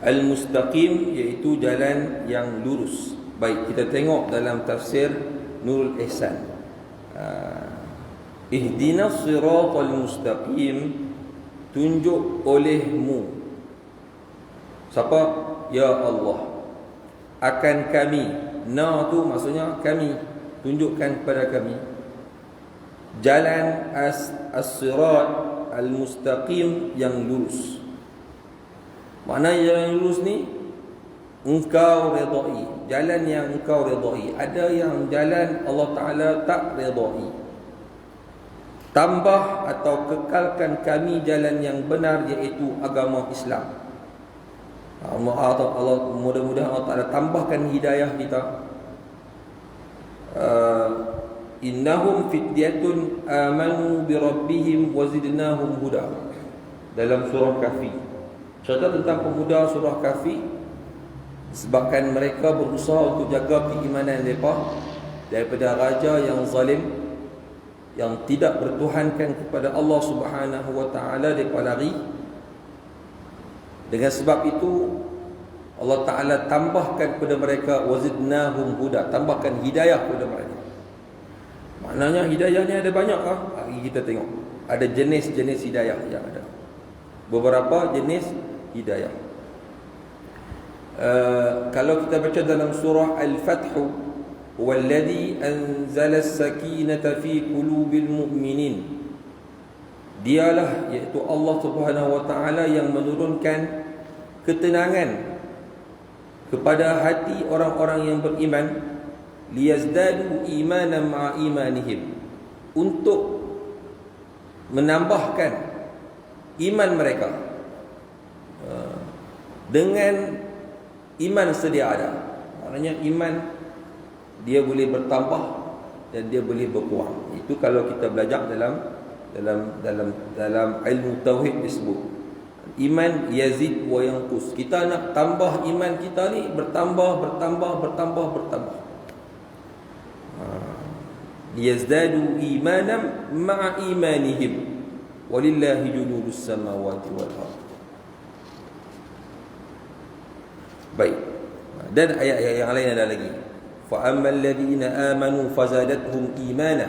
Al-Mustaqim iaitu jalan yang lurus. Baik, kita tengok dalam tafsir Nurul Ihsan. Ihdinas siratal mustaqim, tunjuk olehmu. Siapa? Ya Allah. Akan kami. Na tu maksudnya kami. Tunjukkan kepada kami jalan as-sirat al-mustaqim yang lurus. Makna jalan lurus ni engkau redai, jalan yang engkau redai. Ada yang jalan Allah Ta'ala tak redai. Tambah atau kekalkan kami jalan yang benar, iaitu agama Islam. Allah mudah-mudahan Allah Ta'ala tambahkan hidayah kita. Innahum fityatun amanu bi rabbihim wa zidnahum huda. Dalam surah Kahfi cerita tentang pemuda surah Kahfi, sebabkan mereka berusaha untuk jaga keimanan mereka daripada raja yang zalim, yang tidak bertuhankan kepada Allah Subhanahu wa taala, mereka lari. Dengan sebab itu Allah Ta'ala tambahkan kepada mereka wazidnahum huda, tambahkan hidayah kepada mereka. Maknanya hidayah ni ada banyak lah. Hari kita tengok ada jenis-jenis hidayah yang ada. Beberapa jenis hidayah. Kalau kita baca dalam surah Al-Fath, "Walladhi anzala as-sakinata fi qulubil mu'minin." Dialah, iaitu Allah Subhanahu wa taala, yang menurunkan ketenangan kepada hati orang-orang yang beriman, liyazdadu imanan ma'a imanihim, untuk menambahkan iman mereka dengan iman sedia ada. Maknanya iman dia boleh bertambah dan dia boleh berkurang. Itu kalau kita belajar dalam ilmu tauhid disebut iman yazid wa yanqus. Kita nak tambah iman kita ni bertambah. Liyazdadu imanan ma'a imanihim walillahi junudus samawati wal ardh. Baik. Dan ayat-ayat yang lain ada lagi. Fa ammal ladzina amanu fazadathum imana.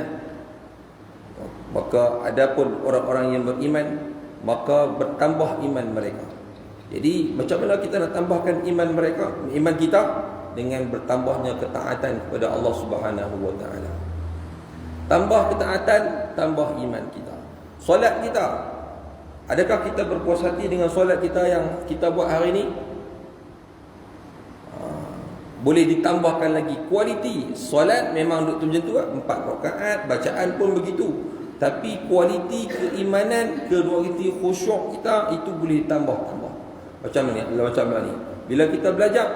Maka adapun orang-orang yang beriman, maka bertambah iman mereka. Jadi macam mana kita nak tambahkan iman mereka, iman kita? Dengan bertambahnya ketaatan kepada Allah Subhanahu wa taala. Tambah ketaatan, tambah iman kita. Solat kita, adakah kita berpuas hati dengan solat kita yang kita buat hari ini? Boleh ditambahkan lagi kualiti. Solat memang duk macam tu, 4 rakaat, bacaan pun begitu. Tapi kualiti keimanan, kualiti khusyuk kita itu boleh ditambah-tambah. Macam mana ni? Bila kita belajar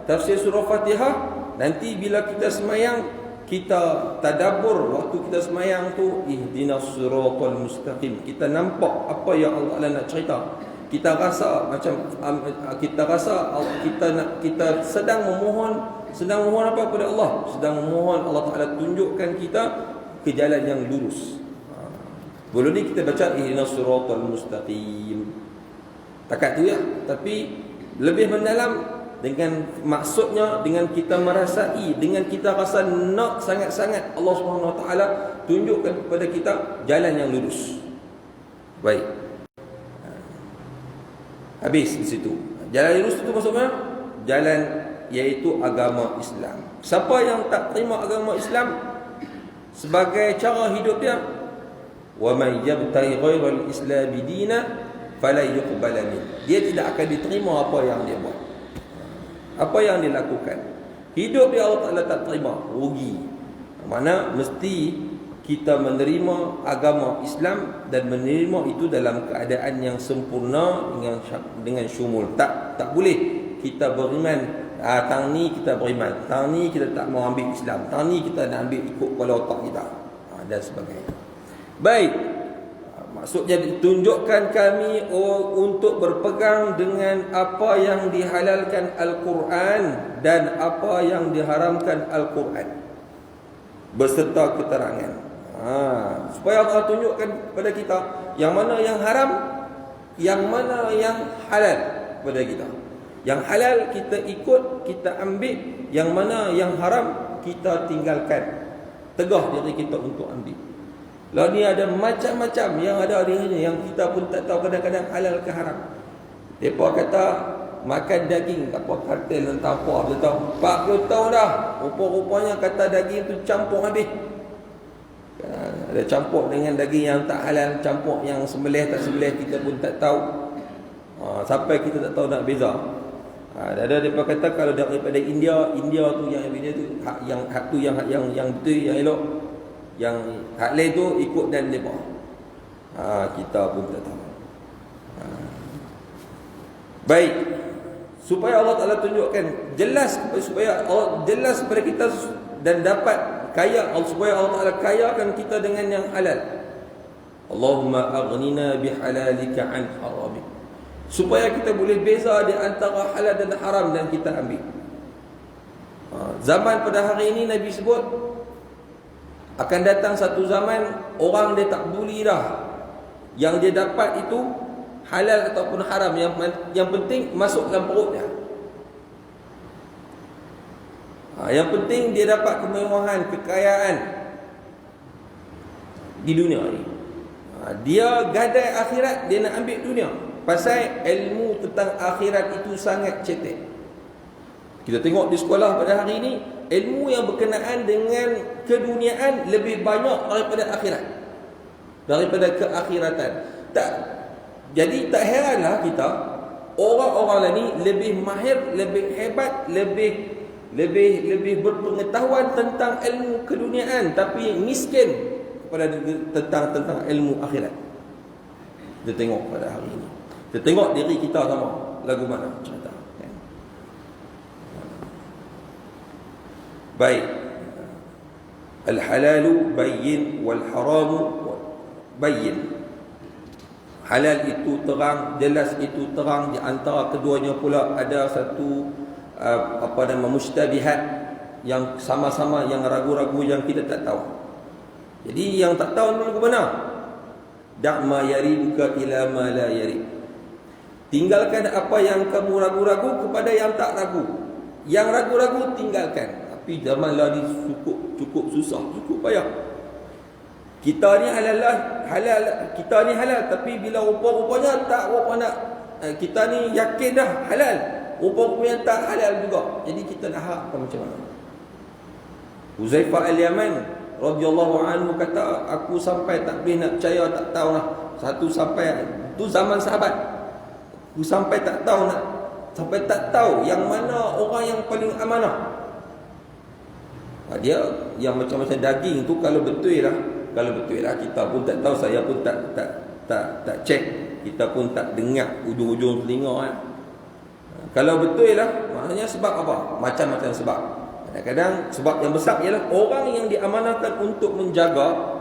tafsir surah Fatihah, nanti bila kita semayang, kita tadabbur waktu kita semayang tu, ihdinas siratal mustaqim. Kita nampak apa yang Allah nak cerita. Kita rasa macam kita sedang memohon apa kepada Allah? Sedang memohon Allah Ta'ala tunjukkan kita ke jalan yang lurus. Belum ni kita baca ihdinas siratal mustaqim. Takat tu ya, tapi lebih mendalam dengan maksudnya, dengan kita merasai, dengan kita rasa nak sangat-sangat Allah Subhanahu wa taala tunjukkan kepada kita jalan yang lurus. Baik. Habis di situ. Jalan lurus itu maksudnya jalan iaitu agama Islam. Siapa yang tak terima agama Islam sebagai cara hidup dia, wa may yabtaghi ghayra al-islam dinan fala yuqbal min. Dia tidak akan diterima apa yang dia buat, apa yang dia lakukan. Hidup dia Allah Ta'ala tak terima, rugi. Mana mesti kita menerima agama Islam dan menerima itu dalam keadaan yang sempurna, dengan syumul. Tak boleh kita beriman, tang ni kita beriman, tang ni kita tak mau ambil Islam, tang ni kita nak ambil ikut kepala otak kita, dan sebagainya. Baik. Maksudnya ditunjukkan kami untuk berpegang dengan apa yang dihalalkan Al-Quran dan apa yang diharamkan Al-Quran beserta keterangan. Supaya Allah tunjukkan kepada kita yang mana yang haram, yang mana yang halal kepada kita. Yang halal kita ikut, kita ambil. Yang mana yang haram kita tinggalkan. Tegah diri kita untuk ambil. Lalu ni ada macam-macam yang ada dirinya yang kita pun tak tahu kadang-kadang halal ke haram. Mereka kata makan daging apa kartel entah apa dia tahu 40 tahun dah rupa-rupanya kata daging tu campur habis. Ada campur dengan daging yang tak halal, campur yang sembelih tak sembelih kita pun tak tahu. Sampai kita tak tahu nak beza. Ada depa kata kalau daripada India tu yang India tu hak tu yang betul yang elok. Yang hak lain tu ikut dan depa. Kita pun tak tahu. Baik. Supaya Allah Ta'ala tunjukkan jelas, supaya Allah jelas kepada kita dan dapat kaya, supaya Allah Ta'ala kayakan kita dengan yang halal. Allahumma aghnina bihalalika an haramik. Supaya kita boleh beza di antara halal dan haram dan kita ambil. Zaman pada hari ini Nabi sebut akan datang satu zaman orang dia tak peduli dah yang dia dapat itu halal ataupun haram, yang penting masuk dalam perut dia. Yang penting dia dapat kemewahan, kekayaan di dunia ni. Dia gadai akhirat, dia nak ambil dunia. Pasal ilmu tentang akhirat itu sangat cetek. Kita tengok di sekolah pada hari ini, ilmu yang berkenaan dengan keduniaan lebih banyak daripada akhirat, daripada keakhiratan. Jadi tak heranlah kita orang-orang ni lebih mahir, lebih hebat, lebih berpengetahuan tentang ilmu keduniaan tapi miskin tentang ilmu akhirat. Kita tengok pada hari ini. Kita tengok diri kita sama lagu mana cerita. Baik. Al-halalu bayyin wal haramu bayyin. Halal itu terang, jelas itu terang. Di antara keduanya pula ada satu mustabihat yang sama-sama, yang ragu-ragu, yang kita tak tahu. Jadi yang tak tahu lagu mana? Da' ma yaribuka ila ma la yarib. Tinggalkan apa yang kamu ragu-ragu kepada yang tak ragu. Yang ragu-ragu tinggalkan. Tapi zaman lah ni cukup susah, cukup payah. Kita ni halal, kita ni halal, tapi bila rupa-rupanya tak rupa nak, kita ni yakin dah halal, rupa-rupanya tak halal juga. Jadi kita nak harapkan macam mana? Huzaifah al-Yaman radhiyallahu anhu kata, aku sampai tak boleh nak percaya, tak tahu lah. Satu sampai tu zaman sahabat. Aku sampai tak tahu yang mana orang yang paling amanah. Dia yang macam-macam daging tu kalau betul lah kita pun tak tahu, saya pun tak cek, kita pun tak dengar ujung-ujung telinga. Kalau betul lah maknanya sebab apa? Macam-macam sebab. Kadang-kadang sebab yang besar ialah orang yang diamanahkan untuk menjaga,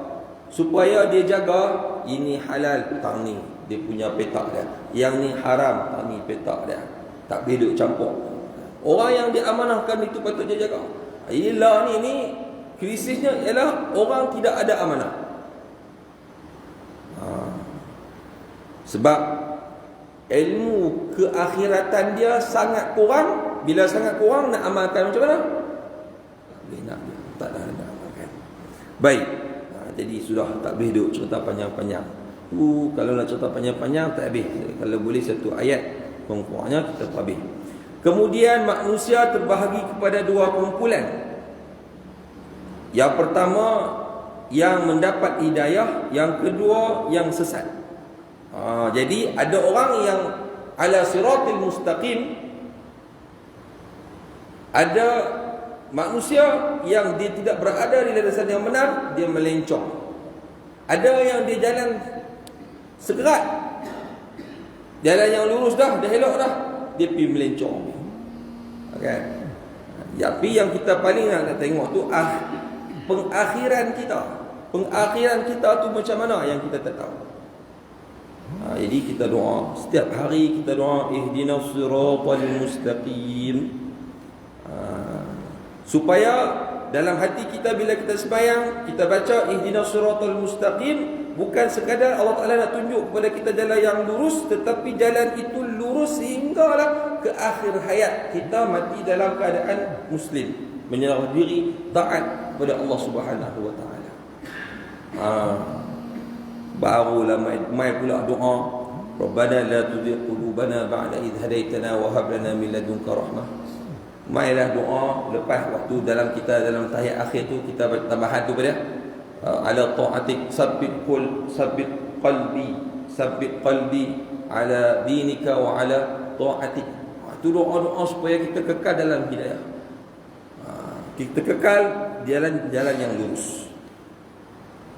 supaya dia jaga ini halal, tang ni dia punya petak dia, yang ni haram, tang ni petak dia, tak boleh duk campur. Orang yang diamanahkan itu patut dia jaga. Ialah ni krisisnya ialah orang tidak ada amanah. Sebab ilmu keakhiratan dia sangat kurang. Bila sangat kurang, nak amalkan macam mana? Tak boleh nak amalkan. Baik. Jadi sudah tak boleh duduk cerita panjang-panjang. Kalau nak cerita panjang-panjang tak habis. Kalau boleh satu ayat kurang-kurangnya kita habis. Kemudian manusia terbahagi kepada dua kumpulan. Yang pertama yang mendapat hidayah, yang kedua yang sesat. Jadi ada orang yang ala siratil mustaqim, ada manusia yang dia tidak berada di landasan yang benar, dia melencong. Ada yang dia jalan segerat, jalan yang lurus dah elok dah, dia pergi melencong. Okay. Tapi yang kita paling nak tengok tu pengakhiran kita. Pengakhiran kita tu macam mana yang kita tak tahu. Jadi kita doa setiap hari, kita doa ihdinas siratal mustaqim. Supaya dalam hati kita bila kita sembahyang, kita baca ihdinas siratal mustaqim, bukan sekadar Allah Ta'ala nak tunjuk kepada kita jalan yang lurus, tetapi jalan itu lurus sehinggalah ke akhir hayat kita mati dalam keadaan Muslim, menyerah diri, taat kepada Allah Subhanahu Wa Ta'ala. Barulah mai pula doa, Rabbana la tuzigh qulubana ba'da idh hadaitana wa hab lana min ladunka rahmah. Mailah doa lepas waktu dalam tahiyat akhir tu kita baca tambahan tu pada ala ta'atik sabbit qalbi ala dinika wa ala ta'atik. Itu doa-doa supaya kita kekal dalam hidayah. Kita kekal jalan yang lurus.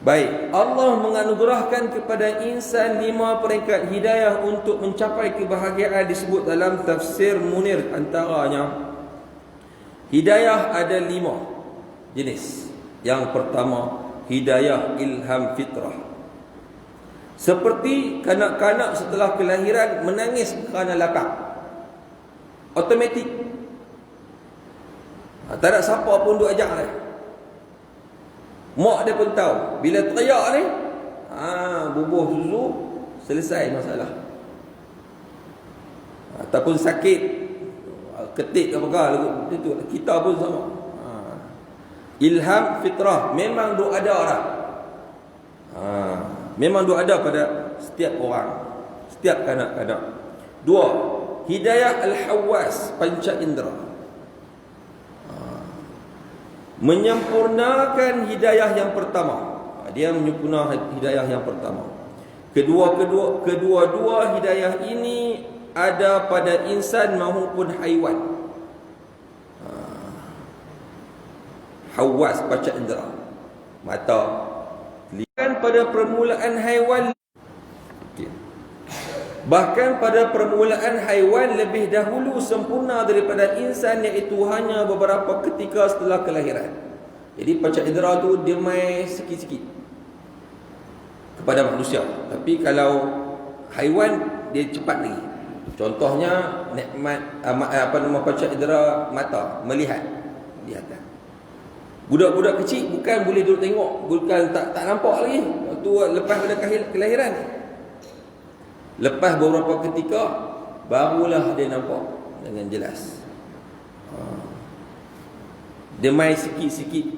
Baik, Allah menganugerahkan kepada insan 5 peringkat hidayah untuk mencapai kebahagiaan disebut dalam tafsir Munir. Antaranya, hidayah ada 5 jenis. Yang pertama, hidayah ilham fitrah. Seperti kanak-kanak setelah kelahiran menangis kerana lapar, automatik. Tak ada siapa pun duk ajak dia. Mak dia pun tahu, bila teriak ni, bubuh susu, selesai masalah. Ataupun sakit, ketik apa-apa, itu kita pun sama. Ilham fitrah memang duk ada orang. Memang duk ada pada setiap orang, setiap kanak-kanak. 2, hidayah al-hawas, panca indera. Menyempurnakan hidayah yang pertama. Dia menyempurnakan hidayah yang pertama. Kedua-dua hidayah ini ada pada insan maupun haiwan. Hawas, panca indera, mata, telinga. Pada permulaan haiwan, bahkan pada permulaan haiwan lebih dahulu sempurna daripada insan, iaitu hanya beberapa ketika setelah kelahiran. Jadi panca indera tu dia main sikit-sikit kepada manusia, tapi kalau haiwan dia cepat lagi. Contohnya nikmat panca indera mata, melihat. Budak-budak kecil bukan boleh duduk tengok, bukan tak nampak lagi waktu lepas pada kelahiran. Lepas beberapa ketika barulah dia nampak dengan jelas. Dia main sikit-sikit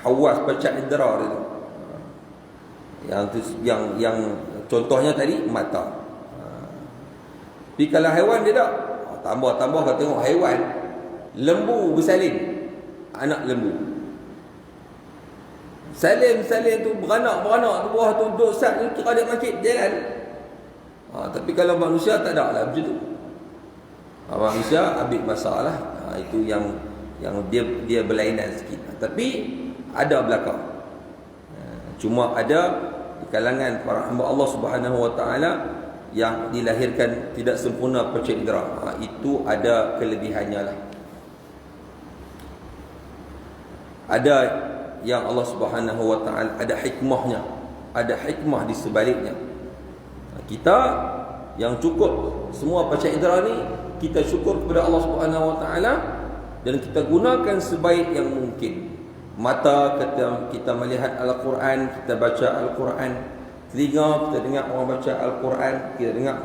hawas panca indera dia tu. Yang contohnya tadi mata. Tapi kalau haiwan dia tak, tambah kalau tengok haiwan, lembu bersalin, anak lembu salin tu beranak tu, buah tu duduk sat tu kira dia makin jalan. Tapi kalau manusia tak ada lah macam tu. Manusia ambil masalah, itu yang dia berlainan sikit. Tapi ada belakang. Cuma ada di kalangan para hamba Allah Subhanahu Wa Taala yang dilahirkan tidak sempurna panca indera. Itu ada kelebihannya lah. Ada yang Allah Subhanahu Wa Taala ada hikmahnya, ada hikmah di sebaliknya. Kita yang cukup semua panca indera ni, kita syukur kepada Allah Subhanahu Wa Taala dan kita gunakan sebaik yang mungkin. Mata kita melihat Al-Quran, kita baca Al-Quran. Telinga kita dengar orang baca Al-Quran, kita dengar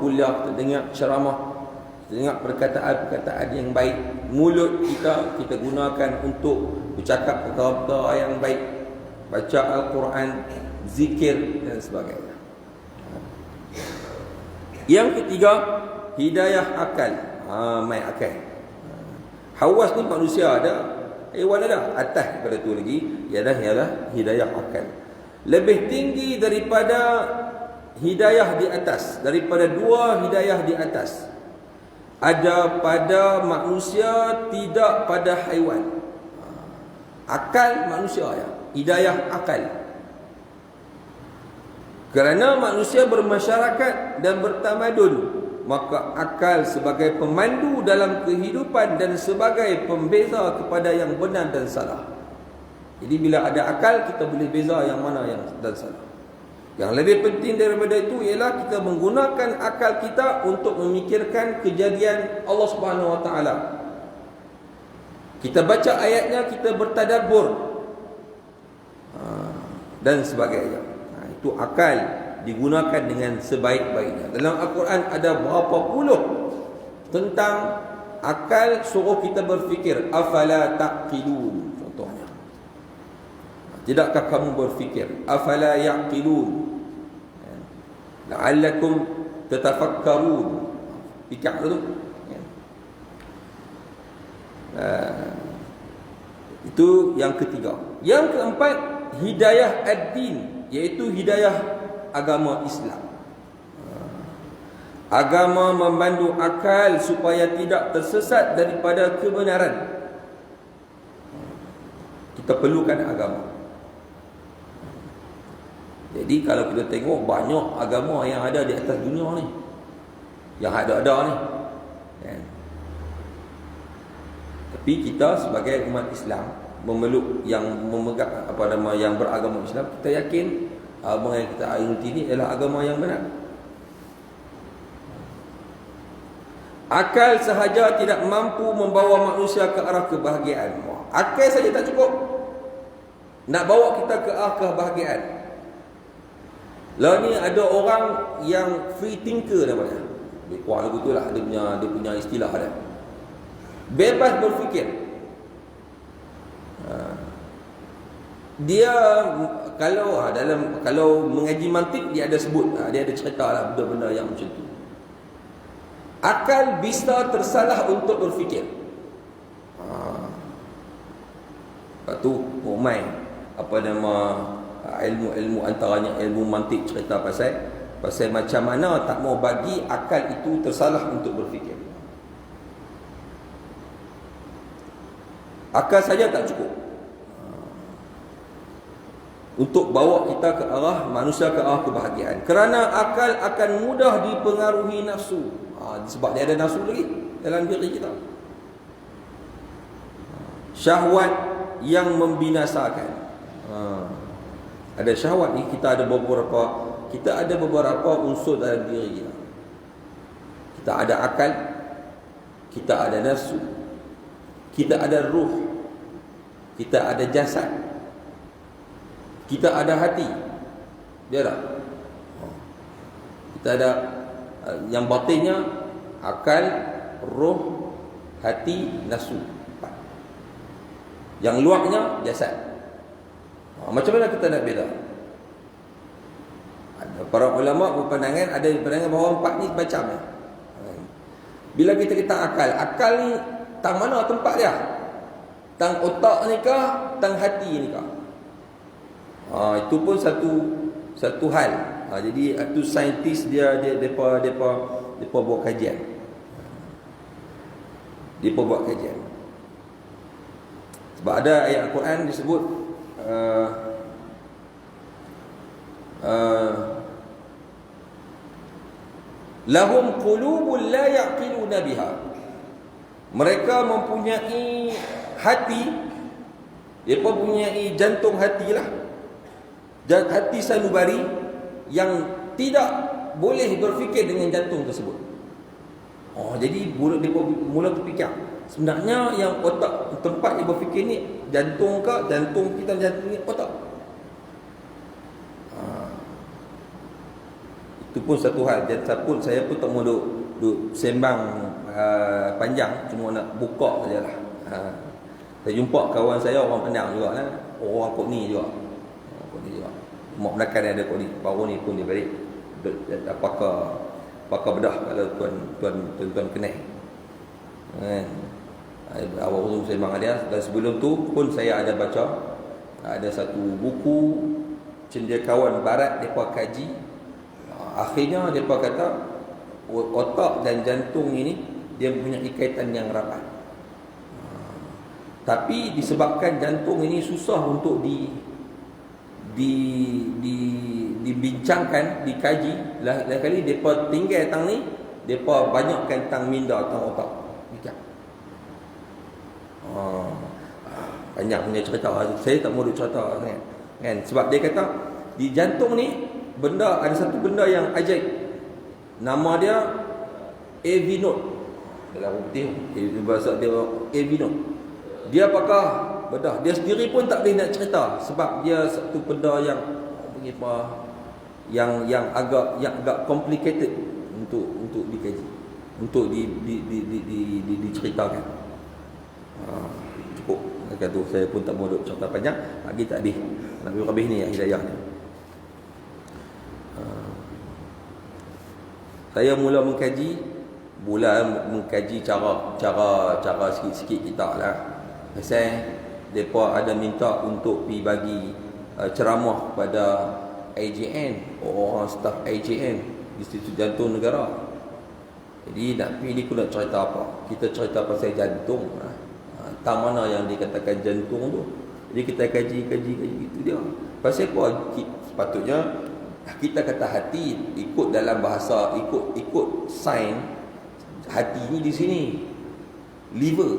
kuliah, kita dengar ceramah, kita dengar perkataan-perkataan yang baik. Mulut kita gunakan untuk bercakap perkara-perkara yang baik, baca Al-Quran, zikir dan sebagainya. Yang ketiga, hidayah akal. Main akal. Hawas ni manusia ada, haiwan ada. Atas daripada tu lagi ialah hidayah akal. Lebih tinggi daripada hidayah di atas, daripada 2 hidayah di atas. Ada pada manusia, tidak pada haiwan. Akal manusia ya, hidayah akal. Kerana manusia bermasyarakat dan bertamadun, maka akal sebagai pemandu dalam kehidupan dan sebagai pembeza kepada yang benar dan salah. Jadi bila ada akal, kita boleh beza yang mana yang dan salah. Yang lebih penting daripada itu ialah kita menggunakan akal kita untuk memikirkan kejadian Allah Subhanahu Wa Taala. Kita baca ayatnya, kita bertadabbur. dan sebagainya. Itu akal digunakan dengan sebaik-baiknya. Dalam Al-Quran ada berapa puluh tentang akal, suruh kita berfikir. Afala taqilun, contohnya. Tidakkah kamu berfikir? Afala yaqilun, la'allakum tatafakkarun. Fikir tu. Itu yang ketiga. Yang keempat, hidayah ad-din, iaitu hidayah agama Islam. Agama memandu akal supaya tidak tersesat daripada kebenaran. Kita perlukan agama. Jadi kalau kita tengok banyak agama yang ada di atas dunia ni, yang ada-ada ni, kan? Tapi kita sebagai umat Islam memeluk yang memegang yang beragama Islam, kita yakin agama yang kita ikuti ini adalah agama yang benar. Akal sahaja tidak mampu membawa manusia ke arah kebahagiaan. Akal saja tak cukup nak bawa kita ke arah kebahagiaan. Lah ni ada orang yang free thinker namanya. Dia kuat lagu tu lah, dia punya istilah dia. Bebas berfikir. Dia kalau mengaji mantik, dia ada sebut, dia ada cerita lah benda-benda yang macam tu. Akal bisa tersalah untuk berfikir. Lepas tu Umay ilmu antaranya ilmu mantik, cerita pasal macam mana tak mau bagi akal itu tersalah untuk berfikir. Akal saja tak cukup untuk bawa kita ke arah manusia ke arah kebahagiaan. Kerana akal akan mudah dipengaruhi nafsu. Sebab dia ada nafsu lagi dalam diri kita. Syahwat yang membinasakan. Ada syahwat ni, kita ada beberapa unsur dalam diri kita. Kita ada akal, kita ada nafsu, kita ada ruh, kita ada jasad, kita ada hati. Dia tak? Kita ada yang batinnya akal, roh, hati, nafsu. Yang luarnya jasad. Macam mana kita nak beza? Ada para ulama berpandangan, ada pandangan bahawa empat ni macam ya. Bila kita akal ni tang mana tempat dia? Tang otak ni kah? Tang hati ni kah? Itu pun satu hal. Jadi itu saintis depa buat kajian. Depa buat kajian. Sebab ada ayat Al-Quran disebut lahum qulubun la yaqiluna biha. Mereka mempunyai hati, mereka mempunyai jantung hatilah, dan hati sanubari yang tidak boleh berfikir dengan jantung tersebut. Jadi mula terfikir, sebenarnya yang otak tempat yang berfikir ni jantung ke? Jantung kita, jantung ni otak. Itu pun satu hal. Saya pun tak mau duk sembang panjang, cuma nak buka sajalah. Saya jumpa kawan saya orang Penang juga lah. Orang Kok Ni juga. Mak belakang dia ada Kok Ni. Baru ni pun dia balik pakar bedah kalau tuan kenal. Awal tu sembang dia. Dan sebelum tu pun saya ada baca ada satu buku cendekiawan barat depa kaji. Akhirnya depa kata otak dan jantung ini dia punya kaitan yang rapat. Tapi disebabkan jantung ini susah untuk dibincangkan, dikaji, lain kali depa tinggal tang ni, depa banyakkan tang minda, tang otak. Banyak punya cerita. Saya tak mau cerita kan. Sebab dia kata di jantung ni ada satu benda yang ajaib. Nama dia AV node. Dalam putih bahasa dia AV node. Dia apakah bedah. Dia sendiri pun tak boleh nak cerita sebab dia satu benda yang apa, yang agak complicated untuk dikaji, untuk diceritakan. Cukup. Kata tu saya pun tak mau duk cerita panjang. Lagi tak ada. Nabi Rabih ni yang hidayah ni. Saya mula mengkaji cara sikit-sikit kita lah. Pasal depa ada minta untuk pi bagi ceramah pada AJN, orang staf AJN, Institut Jantung Negara. Jadi nak pilih aku nak cerita apa? Kita cerita pasal jantung. Tak mana yang dikatakan jantung tu. Jadi kita kaji itu dia. Pasal apa? Sepatutnya kita kata hati ikut dalam bahasa, ikut sign hati ni di sini. Liver.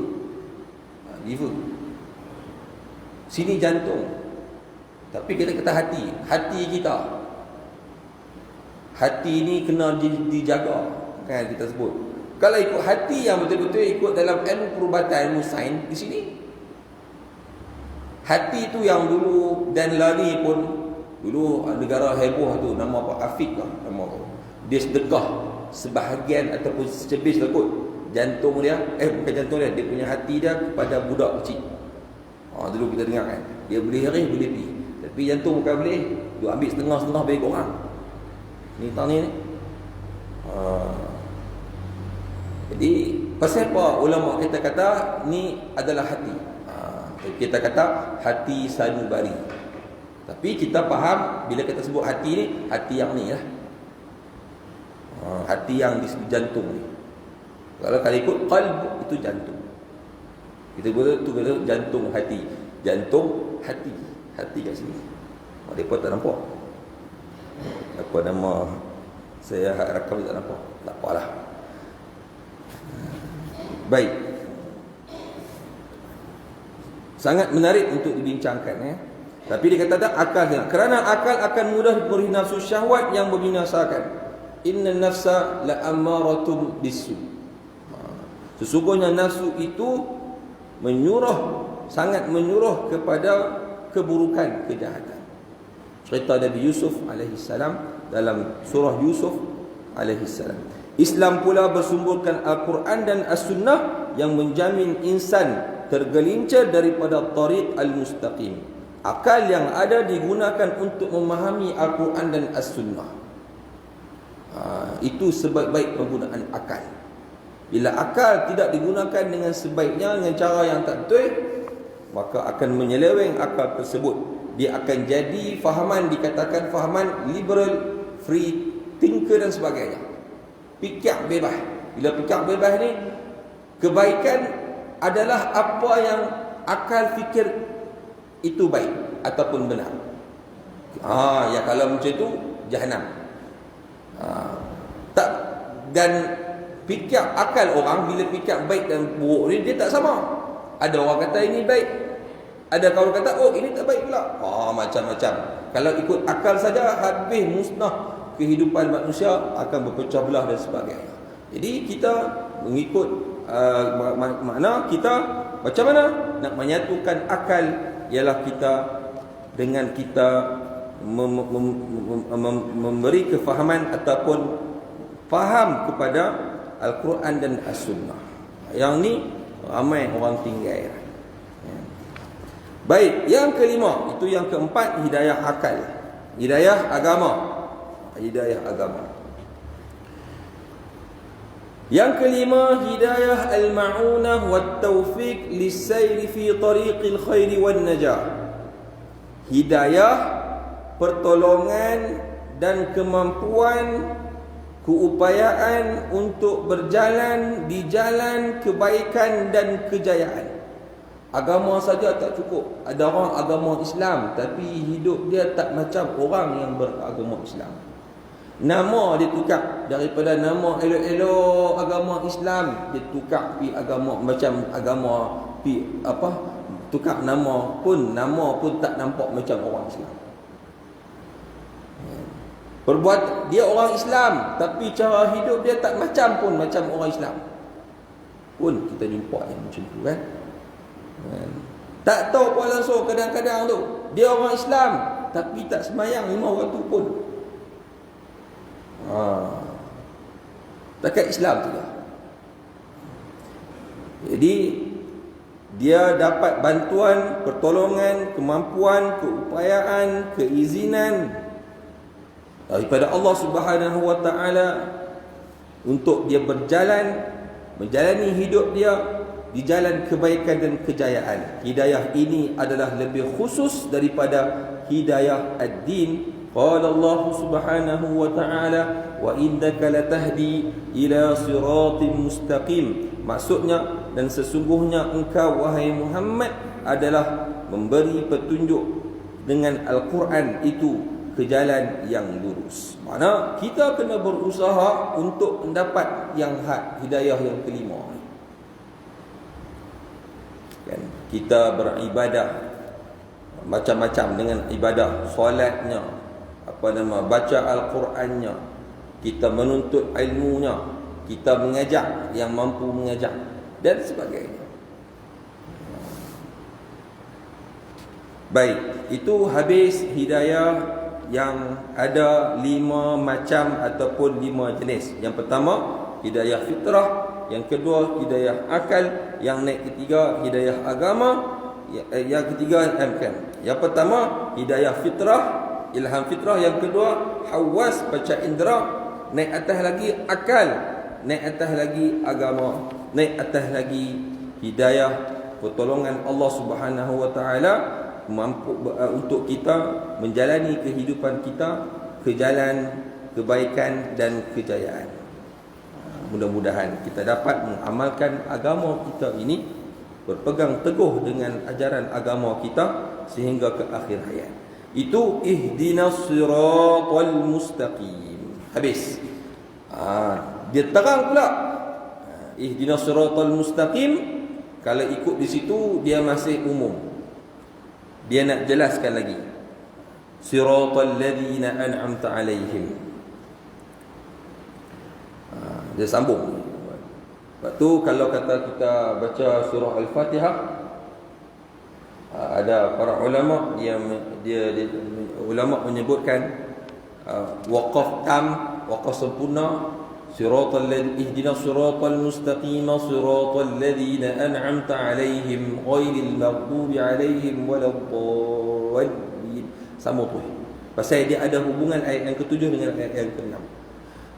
Sini jantung. Tapi kita kata hati kita. Hati ni kena dijaga, kan kita sebut. Kalau ikut hati yang betul-betul ikut dalam ilmu perubatan, ilmu sains di sini. Hati tu yang dulu dan lari pun dulu negara heboh tu, nama apa? Afik lah nama tu. Dia sedekah sebahagian ataupun secebis lah kot jantung dia, bukan jantung dia punya hati dia kepada budak kecil. Dulu kita dengar kan, dia boleh hari boleh pi, tapi jantung bukan boleh, dia ambil setengah-setengah bagi orang. Ni tang ni. Jadi pasal apa ulama kita kata ni adalah hati. Kita kata hati sanubari. Tapi kita faham bila kita sebut hati ni, hati yang ni lah. Hati yang di jantung ni. Kalau ikut qalb itu jantung. Kita boleh tu kata jantung hati. Jantung hati. Hati kat sini. Mereka tak nampak. Apa nama saya rakam tak nampak. Tak apalah. Baik. Sangat menarik untuk dibincangkan Tapi dia kata tak akal dia. Kerana akal akan mudah memberi nafsu syahwat yang membinasakan. Inna nafsa la ammaratum bisu. Sesungguhnya nafsu itu sangat menyuruh kepada keburukan, kejahatan. Cerita Nabi Yusuf alaihi salam dalam surah Yusuf alaihi salam. Islam pula bersumberkan Al-Quran dan As-Sunnah yang menjamin insan tergelincir daripada tariq al-mustaqim. Akal yang ada digunakan untuk memahami Al-Quran dan As-Sunnah. Itu sebaik-baik penggunaan akal. Bila akal tidak digunakan dengan sebaiknya, dengan cara yang tak betul, maka akan menyeleweng akal tersebut. Dia akan jadi fahaman, dikatakan fahaman liberal, free thinker dan sebagainya. Fikir bebas. Bila fikir bebas ni, kebaikan adalah apa yang akal fikir itu baik ataupun benar. Ya kalau macam tu jahanam. Tak, dan fikir akal orang bila fikir baik dan buruk ni dia tak sama. Ada orang kata ini baik, ada kawan kata ini tak baik pula. Macam-macam. Kalau ikut akal saja habis musnah kehidupan manusia, akan berpecah belah dan sebagainya. Jadi kita mengikut makna kita macam mana nak menyatukan akal, ialah kita dengan kita memberi kefahaman ataupun faham kepada Al-Quran dan As-Sunnah. Yang ni ramai orang tinggal. Baik, yang kelima, itu yang keempat, hidayah akal, hidayah agama. Hidayah agama. Yang kelima, hidayah al-ma'unah wa taufiq lis-sayri fi tariqil khairi wan najah. Hidayah, pertolongan dan kemampuan, keupayaan untuk berjalan di jalan kebaikan dan kejayaan. Agama saja tak cukup. Ada orang agama Islam tapi hidup dia tak macam orang yang beragama Islam. Nama dia tukar, daripada nama elok-elok agama Islam, dia tukar pi agama macam agama pi tukar nama pun tak nampak macam orang Islam. Perbuat dia orang Islam tapi cara hidup dia tak macam orang Islam. Pun kita jumpa yang macam tu kan. Tak tahu pun langsung kadang-kadang tu. Dia orang Islam tapi tak semayang 5 waktu pun. Takat Islam tu lah. Jadi dia dapat bantuan, pertolongan, kemampuan, keupayaan, keizinan daripada Allah Subhanahu wa taala untuk dia menjalani hidup dia di jalan kebaikan dan kejayaan. Hidayah ini adalah lebih khusus daripada hidayah ad-din. Qala Allah Subhanahu wa ta'ala wa innaka latahdi ila siratim mustaqim. Maksudnya, dan sesungguhnya engkau wahai Muhammad adalah memberi petunjuk dengan Al-Quran itu ke jalan yang lurus. Mana kita kena berusaha untuk mendapat yang hidayah yang kelima. Kan? Kita beribadah macam-macam dengan ibadah, solatnya, baca Al-Qurannya, kita menuntut ilmunya, kita mengajak yang mampu mengajak dan sebagainya. Baik, itu habis hidayah yang ada 5 macam ataupun 5 jenis. Yang pertama, hidayah fitrah. Yang kedua, hidayah akal. Yang naik ketiga, hidayah agama. Yang ketiga, yang pertama, hidayah fitrah, ilham fitrah. Yang kedua, hawas, panca indera. Naik atas lagi akal. Naik atas lagi agama. Naik atas lagi hidayah, pertolongan Allah Subhanahu wa taala mampu untuk kita menjalani kehidupan kita ke jalan kebaikan dan kejayaan. Mudah-mudahan kita dapat mengamalkan agama kita ini, berpegang teguh dengan ajaran agama kita sehingga ke akhir hayat. Itu ihdinas siratal mustaqim. Habis. Dia terang pula. Ihdinas siratal mustaqim, kalau ikut di situ dia masih umum. Dia nak jelaskan lagi. Siratal ladzina an'amta alaihim. Dia sambung. Lepas tu kalau kata kita baca surah Al-Fatihah, ada para ulama dia ulama menyebutkan waqaf tam, waqaf sempurna. ihdinas siratal mustaqim siratal ladzina an'amta alaihim ghairil maghdubi alaihim waladdallin. Sama tu. Pasal dia ada hubungan ayat yang ke-7 dengan ayat yang ke-6.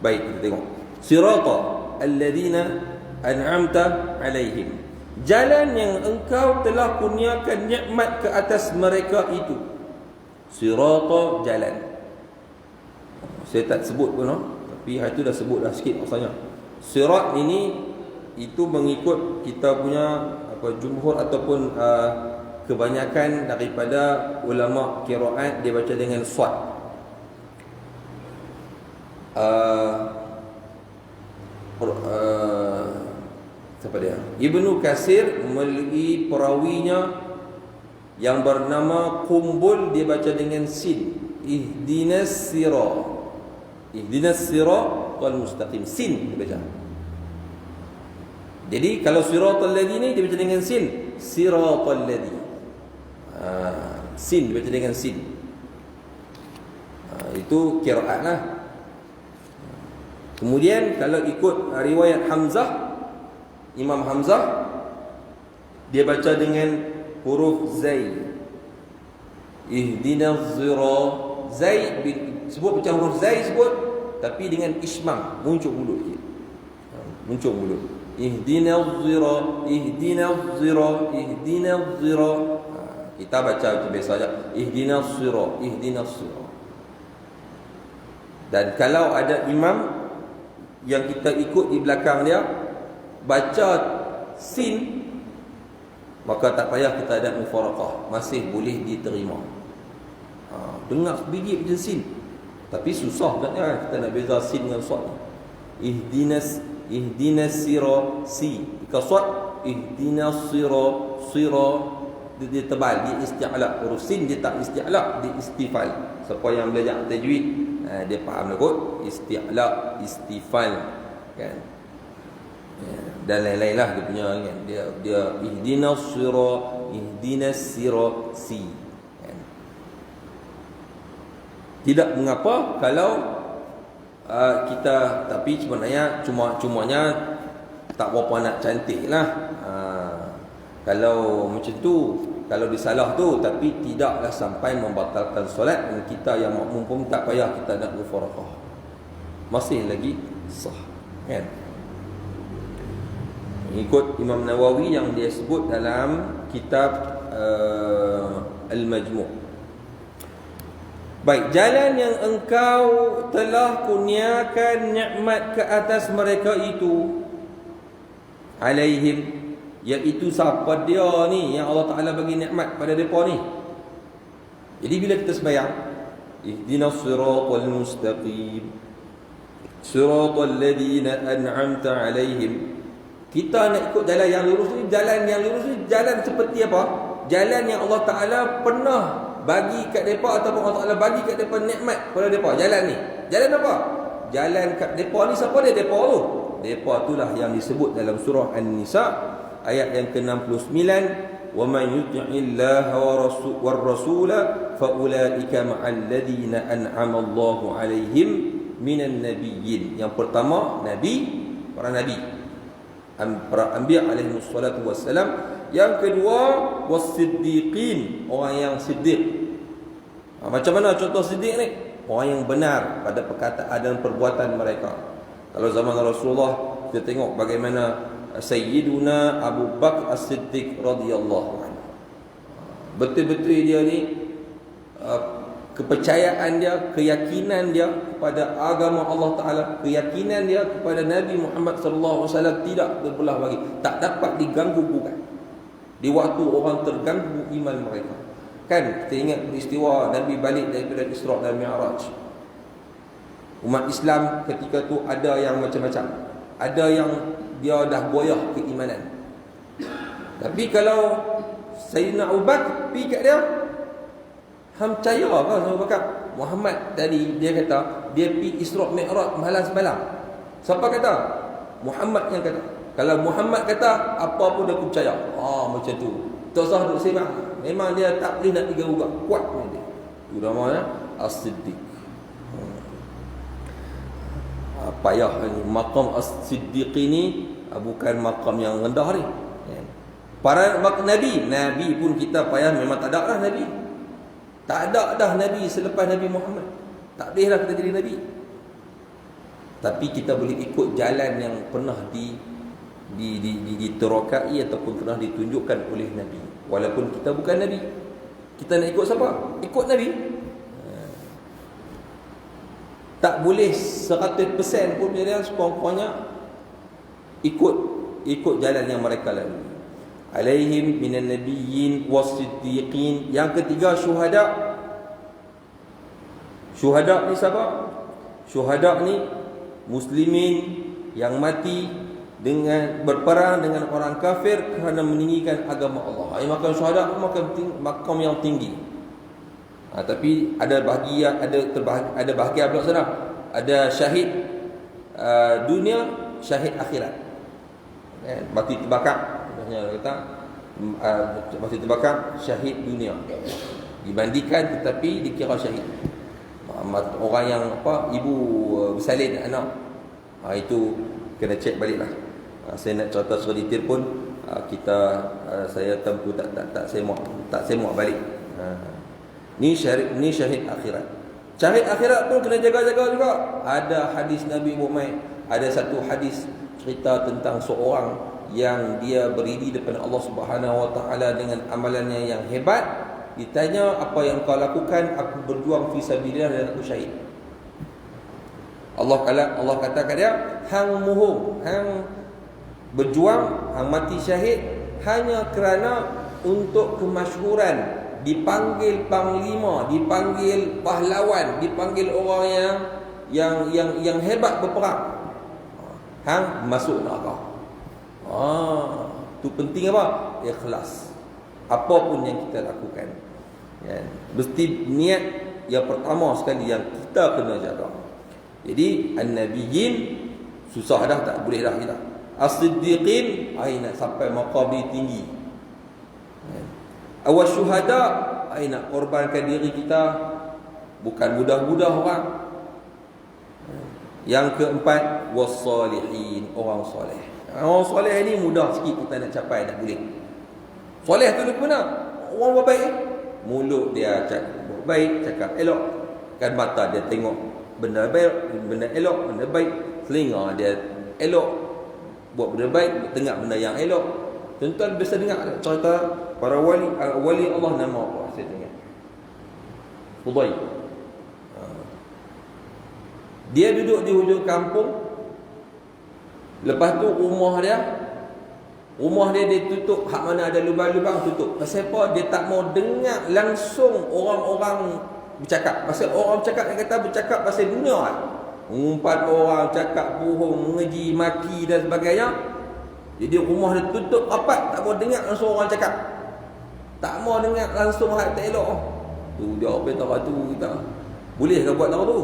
Baik, kita tengok. Siratal ladzina an'amta alaihim. Jalan yang engkau telah kurniakan nikmat ke atas mereka itu. Sirata, jalan. Saya tak sebut pun, tapi hari tu dah sebut dah sikit maksudnya. Sirat ini itu mengikut kita punya jumhur ataupun kebanyakan daripada ulama qiraat, dia baca dengan sad. Siapa dia? Ibnu Katsir melalui perawinya yang bernama Qumbul, dia baca dengan sin. Ihdinas sirah. Ihdinas siratal mustaqim. Sin dia baca. Jadi kalau siratal ladzi ni dia baca dengan sin. Siratal ladzi. Sin dia baca dengan sin. Itu qiraat lah. Kemudian kalau ikut riwayat Hamzah, Imam Hamzah, dia baca dengan huruf zai. Ihdinas siratal zai, sebut macam huruf zai sebut, tapi dengan ismam, muncul mulut sikit. Muncul mulut. Ihdinas siratal, ihdinas siratal, ihdinas siratal. Kita baca macam biasa saja. Ihdinas siratal, ihdinas siratal. Dan kalau ada imam yang kita ikut di belakang dia baca sin, maka tak payah kita ada mufaraqah, masih boleh diterima. Dengar sebiji macam sin, tapi susah sebenarnya kita nak beza sin dengan sad. Ihdinas sira si, jika sad ihdinas sira dia tebal, dia isti'la. Huruf sin dia tak isti'la, dia istifal. Siapa yang belajar tajwid dia faham lah kot, isti'la, istifal kan. Dan lain-lain lah dia punya kan. Dia ihdinas sirati kan. Tidak mengapa kalau kita, tapi sebenarnya cumanya tak berapa nak cantik lah. Kalau macam tu, kalau disalah tu, tapi tidaklah sampai membatalkan solat, dan kita yang makmum pun tak payah kita nak mufaraqah, masih lagi sah kan. Ikut Imam Nawawi yang dia sebut dalam kitab Al-Majmu'. Baik, jalan yang engkau telah kurniakan nikmat ke atas mereka itu, alaihim, iaitu siapa dia ni yang Allah Ta'ala bagi nikmat pada mereka ni. Jadi bila kita sembahyang, ihdinas siratal mustaqim siratal ladzina an'amta alaihim, kita nak ikut jalan yang lurus ni. Jalan yang lurus ni jalan seperti apa? Jalan yang Allah Ta'ala pernah bagi kat mereka, ataupun Allah Ta'ala bagi kat mereka nikmat pada mereka. Jalan ni, jalan apa? Jalan kat mereka ni, siapa dia mereka tu? Mereka itulah yang disebut dalam surah An-Nisa ayat yang ke-69, wa man yuti'illaha war rasula fa ulaika ma'al ladzina an'ama Allahu 'alaihim minan nabiyyin. Yang pertama nabi, para nabi, para anbiya alaihi wassalatu wassalam. Yang kedua was-siddiqin, orang yang siddiq. Macam mana contoh siddiq ni? Orang yang benar pada perkataan dan perbuatan mereka. Kalau zaman Rasulullah, kita tengok bagaimana Sayyiduna Abu Bakar As-Siddiq radhiyallahu anhu. Betul-betul dia ni kepercayaan dia, keyakinan dia kepada agama Allah Ta'ala, keyakinan dia kepada Nabi Muhammad sallallahu alaihi wasallam tidak terbelah bagi, tak dapat diganggu gugat. Di waktu orang terganggu iman mereka, kan kita ingat peristiwa Nabi balik daripada Isra' dan Mi'raj. Umat Islam ketika tu ada yang macam-macam. Ada yang dia dah goyah keimanan. Tapi kalau Sayyidina Abu Bakar pergi kat dia, hang percaya ke sama Abu Bakar? Muhammad tadi dia kata dia pergi Isra' Mi'raj malam semalam. Siapa kata? Muhammad yang kata. Kalau Muhammad kata, apa pun aku percaya. Macam tu. Tak usah duduk sembang. Memang dia tak boleh nak diganggu, kuat dia. Itu namanya As-Siddiq. Payah ni. Maqam As-Siddiq ni bukan maqam yang rendah ni. Para Nabi pun kita payah, memang tak ada lah Nabi. Tak ada dah Nabi selepas Nabi Muhammad. Tak boleh lah kita jadi Nabi. Tapi kita boleh ikut jalan yang pernah diterokai ataupun pernah ditunjukkan oleh Nabi. Walaupun kita bukan Nabi, kita nak ikut siapa? Ikut Nabi. Tak boleh 100% pun dia sekurang-kurangnya ikut jalan yang mereka lalui. Alaihim minan nabiyyin was-siddiqin. Yang ketiga syuhada. Syuhada ni siapa? Syuhada ni muslimin yang mati dengan berperang dengan orang kafir kerana meninggikan agama Allah. Makam syuhada makam yang tinggi. Tapi ada bahagian, ada bahagian pula sana. Ada syahid dunia, syahid akhirat. Mati terbakar, kata mati terbakar, syahid dunia. Dimandikan tetapi dikira syahid. Orang yang ibu bersalin anak, itu kena cek baliklah. Saya nak cerita sedikit pun saya tempuh tak semak balik. Ni syahid akhirat. Syahid akhirat pun kena jaga-jaga juga. Ada hadis Nabi Muhammad, ada satu hadis cerita tentang seorang yang dia berdiri depan Allah Subhanahu Wa Taala dengan amalannya yang hebat. Ditanya, apa yang kau lakukan? Aku berjuang fi sabilillah dan aku syahid. Allah kata kat dia, hang muhung, hang berjuang, hang mati syahid hanya kerana untuk kemasyhuran, dipanggil panglima, dipanggil pahlawan, dipanggil orang yang hebat berperang. Hang masuk neraka. Tu penting apa? Ikhlas. Apapun yang kita lakukan, mesti niat yang pertama sekali yang kita kena jaga. Jadi an-nabiyyin susah dah, tak boleh dah kita. As-siddiqin, nak sampai maqam tinggi. Awas syuhada, nak korbankan diri kita, bukan budah-budah orang. Yang keempat, was-salihin, orang soleh. Orang soleh ni mudah sikit kita nak capai, nak boleh. Soleh tu dia mana? Orang baik. Mulut dia cakap baik, cakap elok. Kan mata dia tengok benda baik, benda elok, benda baik. Telinga dia elok, buat benda baik, tengok benda yang elok. Tuan-tuan biasa dengar cerita para wali Allah, nama apa saya dengar? Fudail. Dia duduk di hujung kampung. Lepas tu rumah dia ditutup, hak mana ada lubang-lubang tutup. Pasal apa? Dia tak mau dengar langsung orang-orang bercakap. Pasal orang bercakap pasal dunia lah. Mengumpat orang, cakap bohong, mengeji, maki dan sebagainya. Jadi rumah dia tutup rapat, tak mau dengar langsung orang cakap. Tak mau dengar langsung hak tak elok. Tu dia apa tu kita. Boleh ke buat tahu tu?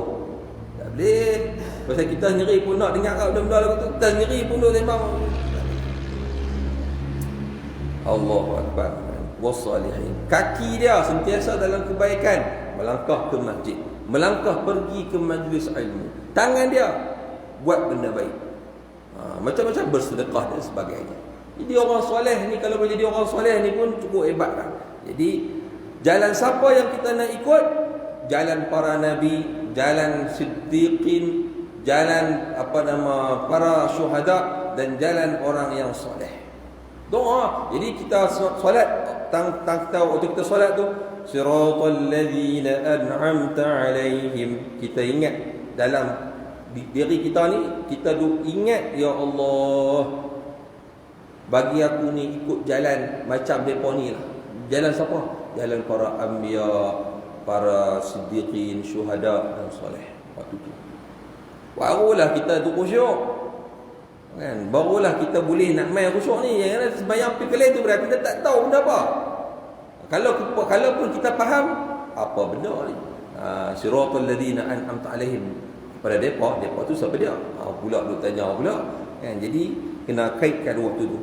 Tak boleh. Pasal kita sendiri pun nak dengar benda-benda lagu tu. Kita sendiri pun nak sembang. Allahu Akbar. Wassalihin. Kaki dia sentiasa dalam kebaikan, melangkah ke masjid, melangkah pergi ke majlis ilmu. Tangan dia buat benda baik. Macam-macam bersedekah dan sebagainya. Jadi orang soleh ni, kalau boleh jadi orang soleh ni pun cukup hebat lah. Jadi jalan siapa yang kita nak ikut? Jalan para nabi, jalan siddiqin, jalan para syuhada, dan jalan orang yang soleh. Doa. Jadi kita solat, kita waktu kita solat tu, siratal ladzina an'amta alaihim, kita ingat dalam diri kita ni, kita ingat, ya Allah, bagi aku ni ikut jalan macam depa ni lah. Jalan siapa? Jalan para anbiya, para siddiqin, syuhada dan soleh. Waktu tu barulah kita tu khusyuk, kan? Barulah kita boleh nak main khusyuk ni. Yang sembahyang pergi keliling tu berarti kita tak tahu benda apa. Kalau pun kita faham apa benda ni, siratal ladzina an'amta alaihim, pada depa tu siapa dia? Pula duk tanya pula, kan? Jadi kena kaitkan waktu tu.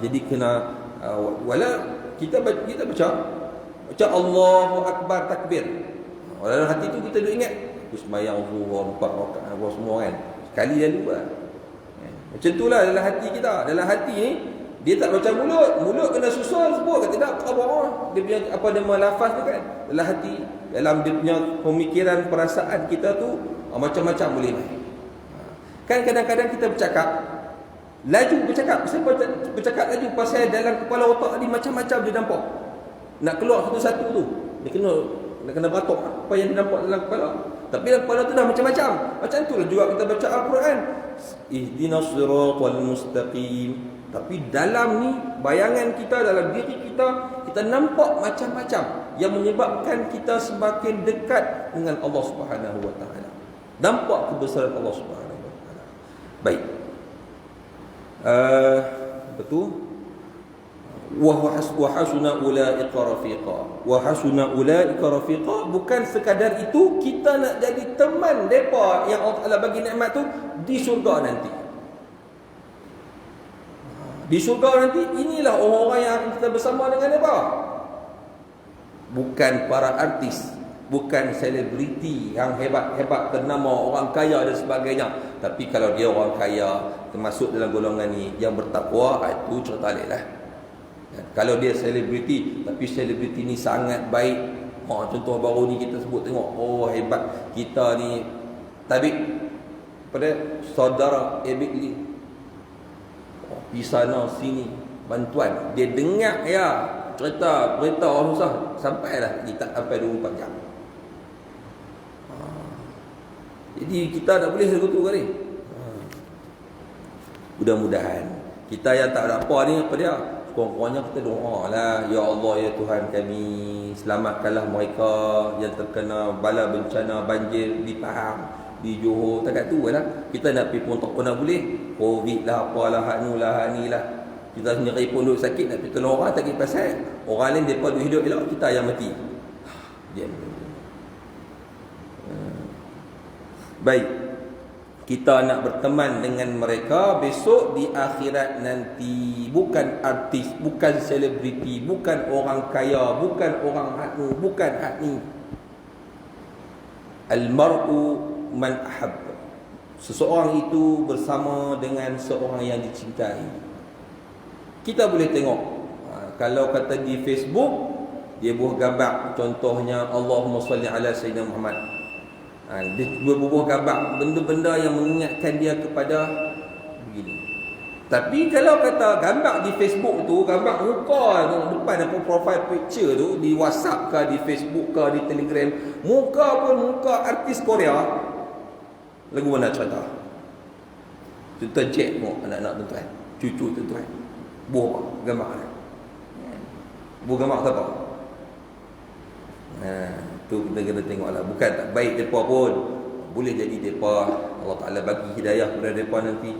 Jadi kena wala kita baca Allahu Akbar, takbir. Dalam hati tu kita duk ingat, aku sembahyang zuhur 4 rakaat apa semua, kan? Sekali dah lupa. Macam itulah dalam hati kita. Dalam hati ni dia tak macam mulut kena susun sebut, kata tak apa dia punya apa nama lafaz tu, kan? Dalam hati, dalam dia punya pemikiran, perasaan kita tu macam-macam boleh main. Kan kadang-kadang kita bercakap Siapa bercakap laju? Pasal dalam kepala otak ni macam-macam dia nampak. Nak keluar satu-satu tu, dia kena beratok apa yang dia nampak dalam kepala. Tapi dalam kepala tu dah macam-macam. Macam itulah juga kita baca Al-Quran, ihdinas siratal mustaqim. Tapi dalam ni, bayangan kita, dalam diri kita, kita nampak macam-macam yang menyebabkan kita semakin dekat dengan Allah Subhanahu Wa Taala. Nampak kebesaran Allah Subhanahu Wa Taala. Baik. Betul. Wa hasuna ulaika rafiqa. Wa hasuna ulaika rafiqa, bukan sekadar itu kita nak jadi teman depa yang Allah Taala bagi nikmat tu di syurga nanti. Di syurga nanti, inilah orang-orang yang akan kita bersama dengan depa. Bukan para artis, bukan selebriti yang hebat-hebat ternama, orang kaya dan sebagainya. Tapi kalau dia orang kaya, termasuk dalam golongan ni yang bertakwa, itu cerita lain lah. Kalau dia selebriti, tapi selebriti ni sangat baik, contoh baru ni kita sebut, tengok, hebat kita ni tabik pada saudara Ebik Lee, di sana sini bantuan, dia dengar ya cerita orang susah, sampailah kita sampai 24 jam. Jadi kita tak boleh begitu kali. Mudah-mudahan kita yang tak ada apa ni, apa dia, kurang-kurangnya kita doa lah, ya Allah, ya Tuhan kami, selamatkanlah mereka yang terkena bala bencana banjir di Pahang, di Johor, takat tu lah. Kita nak pergi pun tak pernah boleh, Covid lah, apalah, hak ni lah. Kita sendiri pun duduk sakit, nak pergi tolong orang, tak kira pasal orang lain mereka duduk hidup elok, kita yang mati. Baik, kita nak berteman dengan mereka besok di akhirat nanti. Bukan artis, bukan selebriti, bukan orang kaya, bukan orang hakni, bukan hakni. Al-mar'u man ahab. Seseorang itu bersama dengan seorang yang dicintai. Kita boleh tengok, kalau kata di Facebook, dia buah gambar, contohnya Allahumma salli ala Sayyidina Muhammad. Dia buah gambar benda-benda yang mengingatkan dia kepada begini. Tapi kalau kata gambar di Facebook tu, gambar muka tu, depan apa profile picture tu, di WhatsApp ke, di Facebook ke, di Telegram, muka pun muka artis Korea, lagu mana cerita? Tuan Jack tengok anak-anak tuan-tuan, cucu tuan-tuan, buah gambar dia. Buah gambar apa? Tu kita kena tengoklah. Bukan tak baik mereka pun, boleh jadi mereka Allah Ta'ala bagi hidayah kepada mereka nanti.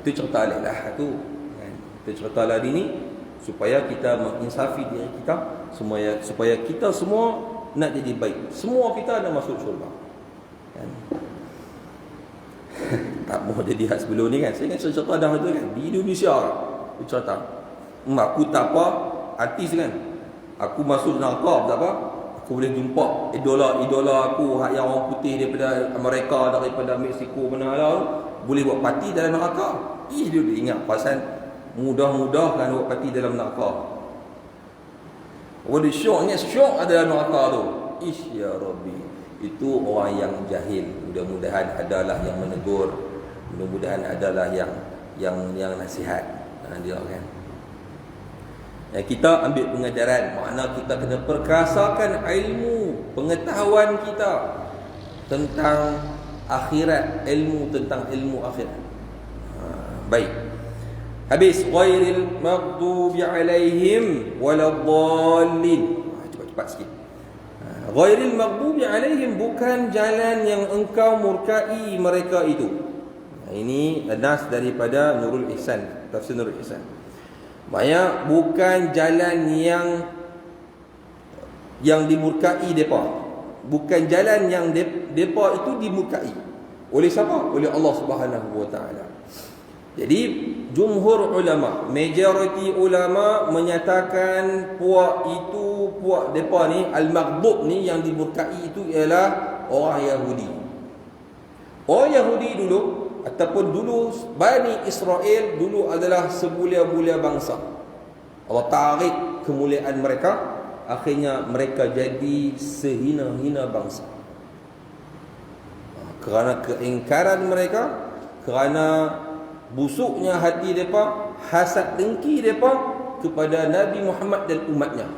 Itu cerita lah tu kan? Kita cerita lah ni supaya kita menginsafi diri kita, supaya kita semua nak jadi baik. Semua kita nak masuk syurga kan? Tak mau jadi hak sebelum ni kan. Saya ingat cerita dah tu kan, di Indonesia cerita aku tak apa artis kan, aku masuk neraka tak apa, aku boleh jumpa idola aku hak yang orang putih daripada Amerika, daripada Mexico mana lah, boleh buat parti dalam neraka. Dia ingat pasal mudah-mudah kan buat parti dalam neraka. Orang dia syok, ingat syok ada dalam neraka tu. Ya Rabbi, itu orang yang jahil. Mudah-mudahan adalah yang menegur, mudah-mudahan adalah yang nasihat. Dia kan. Kita ambil pengajaran, makna kita kena perkasakan ilmu, pengetahuan kita tentang akhirat, ilmu tentang ilmu akhirat. Baik. Habis, ghairil maghdubi alaihim waladdallin. Cepat-cepat sikit. Ghairil maghdubi alaihim, bukan jalan yang engkau murkai mereka itu. Ini nas daripada Nurul Ihsan, tafsir Nurul Ihsan. Maksudnya bukan jalan yang dimurkai depa. Bukan jalan yang depa itu dimurkai. Oleh siapa? Oleh Allah Subhanahu wa taala. Jadi jumhur ulama, majority ulama menyatakan puak depa ni al-maghdub ni yang dimurkai itu ialah orang Yahudi. Orang Yahudi dulu ataupun dulu Bani Israel dulu adalah semulia-mulia bangsa. Allah tarik kemuliaan mereka, akhirnya mereka jadi sehina-hina bangsa. Kerana keingkaran mereka, kerana busuknya hati mereka, hasad dengki mereka kepada Nabi Muhammad dan umatnya.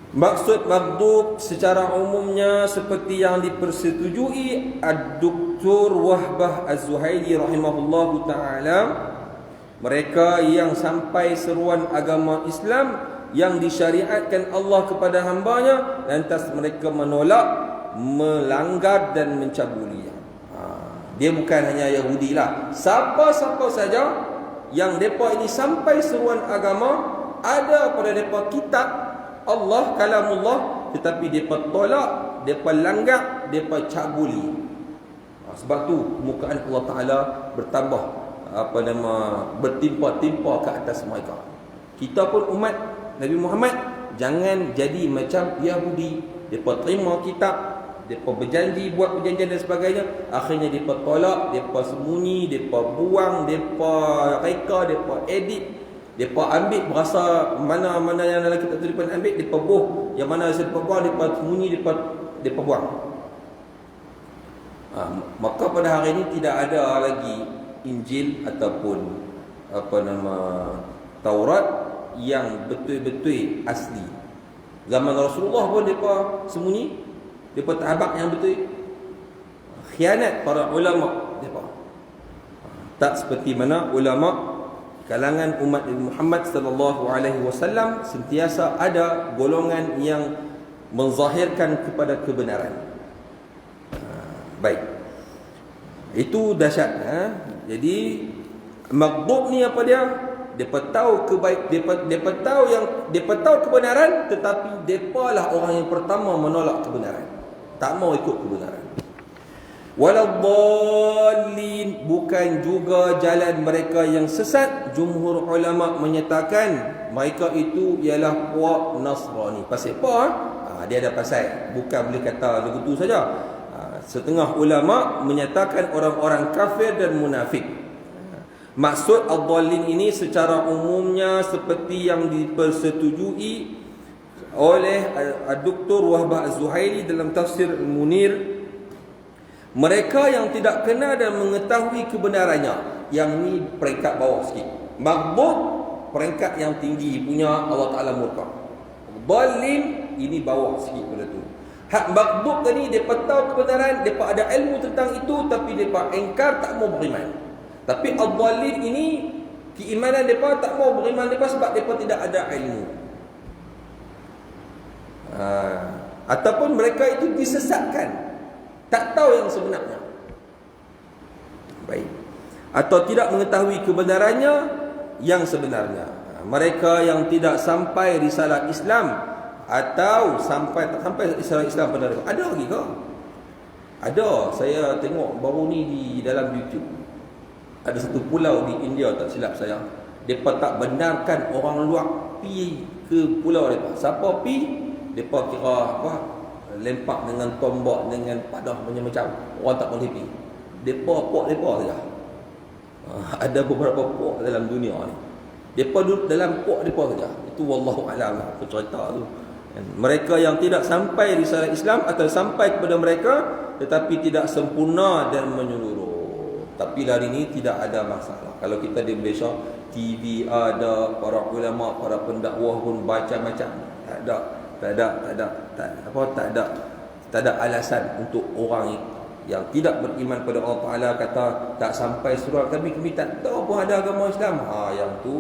Maksud maghdub secara umumnya seperti yang dipersetujui Ad-Doktor Wahbah Az-Zuhaili rahimahullahu ta'ala, mereka yang sampai seruan agama Islam yang disyariatkan Allah kepada hambanya, lantas mereka menolak, melanggar dan mencabulinya. Dia bukan hanya Yahudi lah, siapa-siapa saja yang mereka ini sampai seruan agama, ada pada mereka kitab Allah, kalamullah, tetapi mereka tolak, mereka langgar, mereka cabuli. Sebab tu permukaan Allah Ta'ala bertambah bertimpa-timpa ke atas mereka. Kita pun umat Nabi Muhammad jangan jadi macam Yahudi. Mereka terima kitab, mereka berjanji, buat perjanjian dan sebagainya, akhirnya mereka tolak, mereka sembunyi, mereka buang, mereka reka, mereka edit, mereka ambil berasa mana-mana yang dalam kitab tu mereka ambil, mereka buh, yang mana mereka buang, mereka sembunyi, mereka buang. Maka pada hari ini tidak ada lagi Injil ataupun Taurat yang betul-betul asli. Zaman Rasulullah pun mereka sembunyi, mereka tak habaq yang betul. Khianat para ulama mereka. Tak seperti mana ulama kalangan umat Nabi Muhammad sallallahu alaihi wasallam sentiasa ada golongan yang menzahirkan kepada kebenaran. Baik. Itu dahsyat. Jadi maghdub ni apa dia? Depa tahu depa tahu kebenaran, tetapi depa lah orang yang pertama menolak kebenaran. Tak mau ikut kebenaran. Waladhdallin, bukan juga jalan mereka yang sesat. Jumhur ulama menyatakan mereka itu ialah puak Nasrani. Pasal apa? Dia ada pasal, bukan boleh kata begitu saja. Setengah ulama menyatakan orang-orang kafir dan munafik. Maksud ad-dhallin ini secara umumnya seperti yang dipersetujui oleh Dr. Wahbah Az-Zuhaili dalam tafsir Munir. Mereka yang tidak kenal dan mengetahui kebenarannya. Yang ni peringkat bawah sikit. Maghdub peringkat yang tinggi punya, Allah Ta'ala murka. Dhalim ini bawah sikit pada tu. Hak maghdub tadi, mereka tahu kebenaran, mereka ada ilmu tentang itu, tapi mereka engkar, tak mau beriman. Tapi ad-dhalim ini, keimanan mereka tak mau beriman mereka sebab mereka tidak ada ilmu. Ataupun mereka itu disesatkan, tak tahu yang sebenarnya. Baik. Atau tidak mengetahui kebenarannya yang sebenarnya. Mereka yang tidak sampai risalah Islam, atau tak sampai risalah Islam pada mereka. Ada lagi ke? Ada. Saya tengok baru ni di dalam YouTube. Ada satu pulau di India, tak silap saya. Mereka tak benarkan orang luar pi ke pulau mereka. Siapa pi, mereka kira apa? Lempak dengan tombak, dengan padah macam-macam. Orang tak boleh pergi. Depa puak depa saja. Ada beberapa puak dalam dunia ni. Depa duduk dalam puak depa saja. Itu wallahu alam lah cerita tu. Mereka yang tidak sampai risalah Islam atau sampai kepada mereka tetapi tidak sempurna dan menyeluruh. Tapi hari ni tidak ada masalah. Kalau kita di Malaysia, TV ada, para ulama, para pendakwah pun baca macam. Tak ada alasan untuk orang yang tidak beriman pada Allah Ta'ala kata tak sampai surah kami tak tahu pun ada agama Islam. Yang tu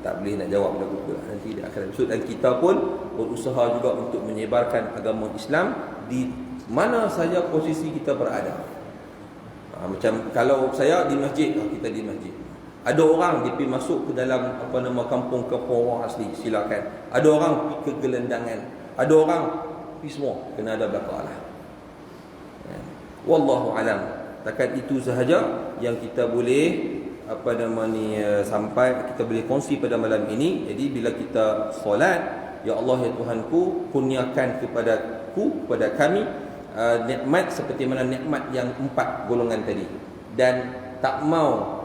tak boleh nak jawab lagu tu. Nanti dia akan episod. Dan kita pun berusaha juga untuk menyebarkan agama Islam di mana saja posisi kita berada. Macam kalau saya di masjid, kita di masjid. Ada orang dia pergi masuk ke dalam kampung-kampung orang asli, silakan. Ada orang pergi ke gelendangan. Ada orang pergi semua, kena ada belakang lah. Wallahu alam. Takat itu sahaja yang kita boleh sampai kita boleh kongsi pada malam ini. Jadi bila kita solat, ya Allah ya Tuhanku, kurniakan kepada kami nikmat seperti mana nikmat yang 4 golongan tadi. Dan tak mau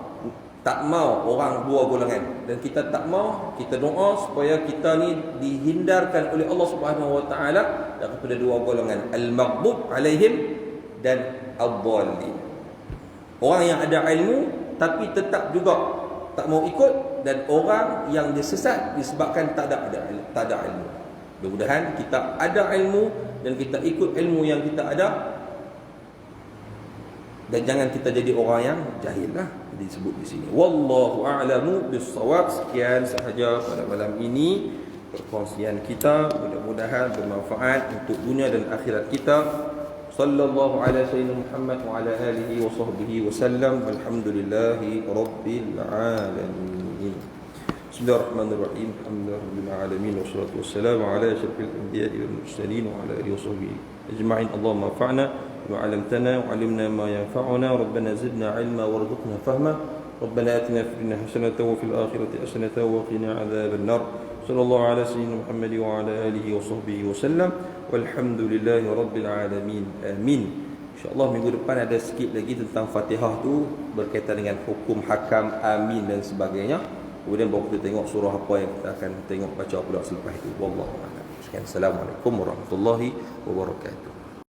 orang 2 golongan. Dan kita tak mau, kita doa supaya kita ni dihindarkan oleh Allah Subhanahu Wa Taala daripada 2 golongan, al-maghdub alaihim dan ad-dhallin. Orang yang ada ilmu tapi tetap juga tak mau ikut, dan orang yang disesat disebabkan tak ada ilmu. Mudah-mudahan kita ada ilmu dan kita ikut ilmu yang kita ada, dan jangan kita jadi orang yang jahil lah. Disebut di sini. Wallahu a'lamu bis-shawab. Sekian sahaja pada malam ini perkongsian kita. Mudah-mudahan bermanfaat untuk dunia dan akhirat kita. Sallallahu ala sayyidina Muhammad wa ala alihi wa sahbihi wa sallam. Walhamdulillahi rabbil alamin. Bismillahirrahmanirrahim. Alhamdulillahirabbil alamin wassalatu wassalamu ala asyrafil anbiya'i wal mursalin wa ala alihi wa sahbihi ajma'in. Allahumma anfa'na وعلمتنا وعلمنا ما ينفعنا. ربنا زدنا علما وارزقنا فهما. ربنا آتنا في الدنيا حسنة وفي الآخرة حسنة وقنا عذاب النار. صلى الله على سيدنا محمد وعلى آله وصحبه وسلم. والحمد لله رب العالمين. آمين. InsyaAllah minggu depan ada sikit lagi tentang Fatihah tu berkaitan dengan hukum hakam, amin dan sebagainya. Kemudian baru kita tengok surah apa yang kita akan tengok baca pula selepas itu. Wallahu a'lam. Sekian. Assalamualaikum warahmatullahi wabarakatuh.